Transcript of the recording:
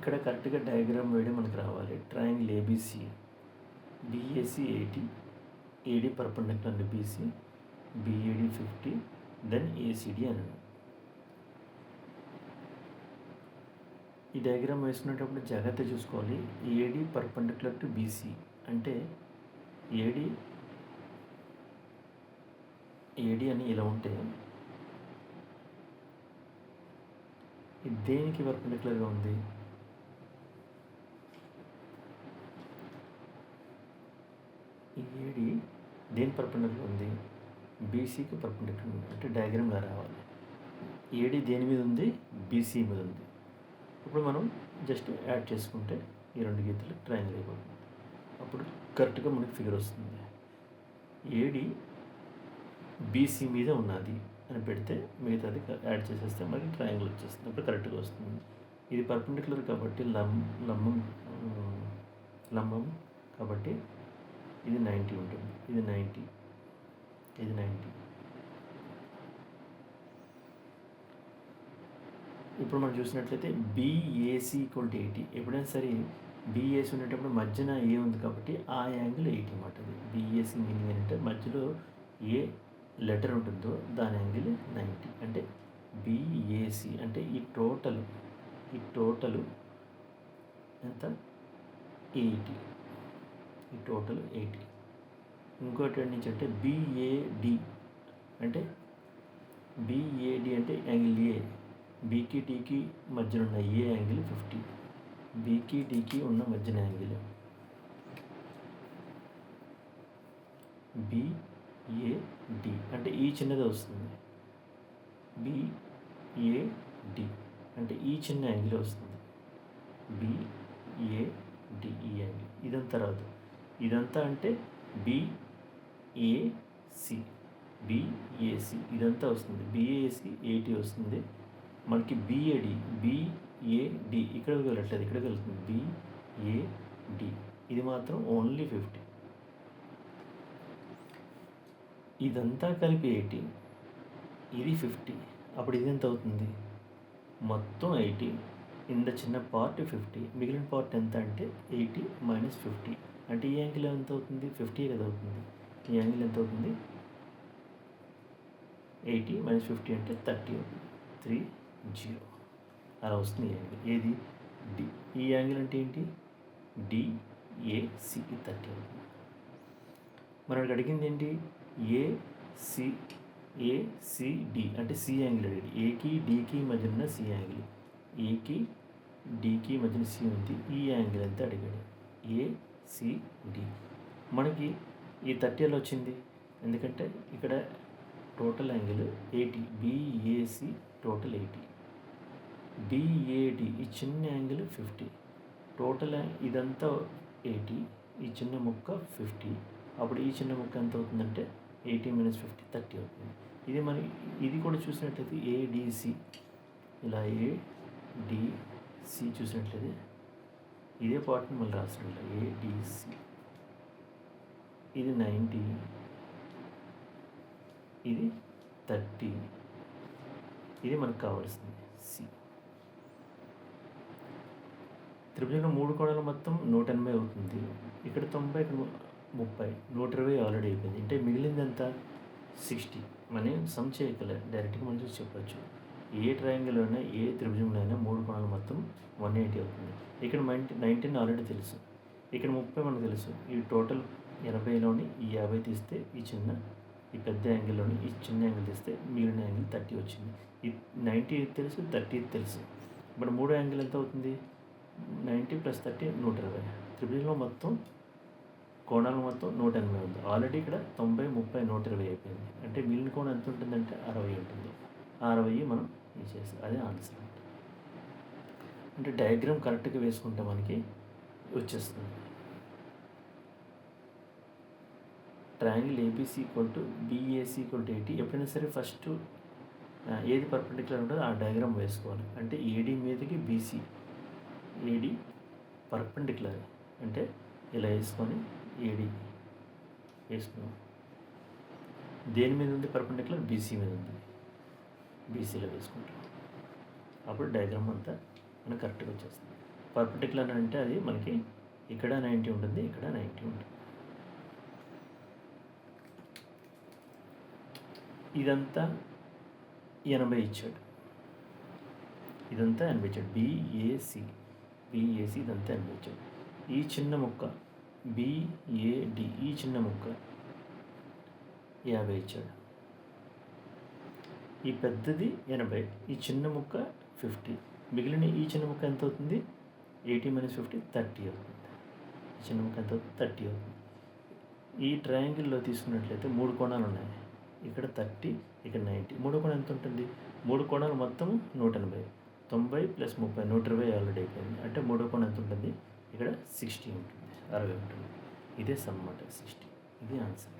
ఇక్కడ కరెక్ట్గా డయాగ్రామ్ వేయడం మనకు రావాలి. Triangle ABC, BAC 80, AD perpendicular to BC, BAD 50, then ACD అన్నాడు. ఈ డయాగ్రామ్ వేసుకునేటప్పుడు జాగ్రత్త చూసుకోవాలి. ఏడి పర్పెండిక్యులర్ టు బీసీ అంటే ఏడి అని ఇలా ఉంటే ఇది దేనికి పర్పెండిక్యులర్గా ఉంది? ఈ ఏడి దేని పర్పెండిక్యులర్ ఉంది? బీసీకి పర్పెండిక్యులర్ ఉంది. అంటే డయాగ్రామ్లా రావాలి. ఏడి దేని మీద ఉంది? బీసీ మీద ఉంది. ఇప్పుడు మనం జస్ట్ యాడ్ చేసుకుంటే ఈ రెండు గీతలు ట్రయాంగిల్ అయిపోతుంది. అప్పుడు కరెక్ట్గా మనకి ఫిగర్ వస్తుంది. ఏడి బీసీ మీద ఉన్నది అని పెడితే మిగతాది యాడ్ చేసేస్తే మనకి ట్రయాంగిల్ వచ్చేస్తుంది. అప్పుడు కరెక్ట్గా వస్తుంది. ఇది పర్పెండిక్యులర్ కాబట్టి లంబం కాబట్టి ఇది 90 ఉంటుంది. ఇది 90, ఇది 90. ఇప్పుడు మనం చూసినట్లయితే బీఏసీ ఈక్వల్ టు 80. ఎప్పుడైనా సరే బీఏసీ ఉండేటప్పుడు మధ్యన ఏ ఉంది కాబట్టి ఆ యాంగిల్ 80 అన్నమాట. అది బీఏసీ మీనింగ్ ఏంటంటే మధ్యలో ఏ లెటర్ ఉంటుందో దాని యాంగిల్ 90. అంటే బీఏసీ అంటే ఈ టోటల్ ఎంత? 80. ఈ టోటల్ 80. ఇంకోటి నుంచి అంటే బిఏడి అంటే యాంగిల్ ఏ, బీకి డీకి మధ్యన ఉన్న ఏ యాంగిల్ 50. బీకి డీకి ఉన్న మధ్యన యాంగిల్ బిఏడి అంటే ఈ చిన్నది వస్తుంది. బిఏడి అంటే ఈ చిన్న యాంగిల్ వస్తుంది. బిఏడి ఈ యాంగిల్. ఇదంతా రాదు. ఇదంతా అంటే బిఏసి ఇదంతా వస్తుంది. బిఏసి 80 వస్తుంది. మనకి బిఏడి ఇక్కడికి వెళ్ళట్లేదు, ఇక్కడికి వెళ్తుంది. బిఏడి ఇది మాత్రం ఓన్లీ 50. ఇదంతా కలిపి 80, ఇది 50. అప్పుడు ఇది ఎంత అవుతుంది? మొత్తం 80, ఇంత చిన్న పార్ట్ 50, మిగిలిన పార్ట్ ఎంత అంటే 80 మైనస్ 50. అంటే ఈ యాంగిల్ ఎంత అవుతుంది? 50 కదా అవుతుంది. ఈ యాంగిల్ ఎంత అవుతుంది? 80 మైనస్ 50 అంటే 30 అవుతుంది. 30 అలా వస్తుంది ఈ యాంగిల్. ఏది? డి. ఈ యాంగిల్ అంటే ఏంటి? డిఏసి 30 అవుతుంది. మనకి అడిగింది ఏంటి? ఏసిడి అంటే సి యాంగిల్ అడిగింది. ఏకి డికి మధ్య ఉన్న సి యాంగిల్. ఏకి డికి మధ్యన సి ఉంది. ఈ యాంగిల్ ఎంత అడిగాడు? ఏసిడి. మనకి ఈ 30 ఎలా వచ్చింది? ఎందుకంటే ఇక్కడ total angle 80. BAC total 80. BAD ఈ చిన్న యాంగిల్ 50. టోటల్ ఇదంతా 80, ఈ చిన్న ముక్క 50. అప్పుడు ఈ చిన్న ముక్క ఎంత అవుతుందంటే 80 మైనస్ 50 30 అవుతుంది. ఇది కూడా చూసినట్లయితే ఏడిసి ఇలా ఏడిసి చూసినట్లయితే ఇదే పార్ట్ని మళ్ళీ రాసినట్లే ఏడిసి. ఇది 90, ఇది 30. ఇది మనకు కావాల్సింది సి. త్రిభుజంలో 3 కోణాలు మొత్తం 180 అవుతుంది. ఇక్కడ 90, ఇక్కడ 30, 120 ఆల్రెడీ అయిపోయింది. అంటే మిగిలింది ఎంత? 60. మనం సమ్ చేయగల డైరెక్ట్గా మనం చూసి చెప్పచ్చు. ఏ ట్రయాంగిల్ అయినా ఏ త్రిభుజంలో అయినా 3 కోణాలు మొత్తం 180 అవుతుంది. ఇక్కడ 19 ఆల్రెడీ తెలుసు, ఇక్కడ 30 మనకు తెలుసు. ఈ టోటల్ 80లోని ఈ 50 తీస్తే ఈ పెద్ద యాంగిల్లోని ఈ చిన్న యాంగిల్ తీస్తే మిగిలిన యాంగిల్ 30 వచ్చింది. ఈ 90 తెలుసు, 30 తెలుసు. ఇప్పుడు 3 యాంగిల్ ఎంత అవుతుంది? 90 + 30 120. త్రిభుజంలో మొత్తం కోణాలు మొత్తం 180 ఉంది. ఆల్రెడీ ఇక్కడ 90, 30, 120 అయిపోయింది. అంటే మిగిలిన కోణం ఎంత ఉంటుందంటే 60 ఉంటుంది. 60 మనం చేసి అదే ఆన్సర్. అంటే డయాగ్రామ్ కరెక్ట్గా వేసుకుంటే మనకి వచ్చేస్తుంది. Triangle ABC equal to BAC equal to 80. ఎప్పుడైనా సరే ఫస్ట్ ఏది పర్పెండిక్యులర్ ఉంటుందో ఆ డయాగ్రామ్ వేసుకోవాలి. అంటే ఏడి మీదకి బీసీ, ఏడి పర్పెండిక్యులర్ అంటే ఇలా వేసుకొని ఏడి వేసుకున్నాం. దేని మీద ఉంది పర్పెండిక్యులర్? బీసీ మీద ఉంది. బీసీలో వేసుకుంటాం. అప్పుడు డయాగ్రామ్ అంతా మనకు కరెక్ట్గా వచ్చేస్తుంది. పర్పెండిక్యులర్ అంటే అది మనకి ఇక్కడ 90 ఉంటుంది, ఇక్కడ 90 ఉంటుంది. ఇదంతా 80 ఇచ్చాడు, ఇదంతా 80 ఇచ్చాడు. బీఏసి ఇదంతా 80 ఇచ్చాడు. ఈ చిన్న ముక్క బిఏడి, ఈ చిన్న ముక్క 50 ఇచ్చాడు. ఈ పెద్దది 80, ఈ చిన్న ముక్క 50. మిగిలిన ఈ చిన్న ముక్క ఎంత అవుతుంది? 80 - 50 30 అవుతుంది. ఈ చిన్న ముక్క ఎంత అవుతుంది? 30 అవుతుంది. ఈ ట్రయాంగిల్లో తీసుకున్నట్లయితే 3 కోణాలు ఉన్నాయి. ఇక్కడ 30, ఇక్కడ 90. మూడో కోణం ఎంత ఉంటుంది? 3 కోణాలు మొత్తం 180. 90 + 30 120 ఆల్రెడీ అయిపోయింది. అంటే మూడో కోణం ఎంత ఉంటుంది? ఇక్కడ 60 ఉంటుంది, 60 ఉంటుంది. ఇదే సమ్ అన్నమాట, 60. ఇది ఆన్సర్.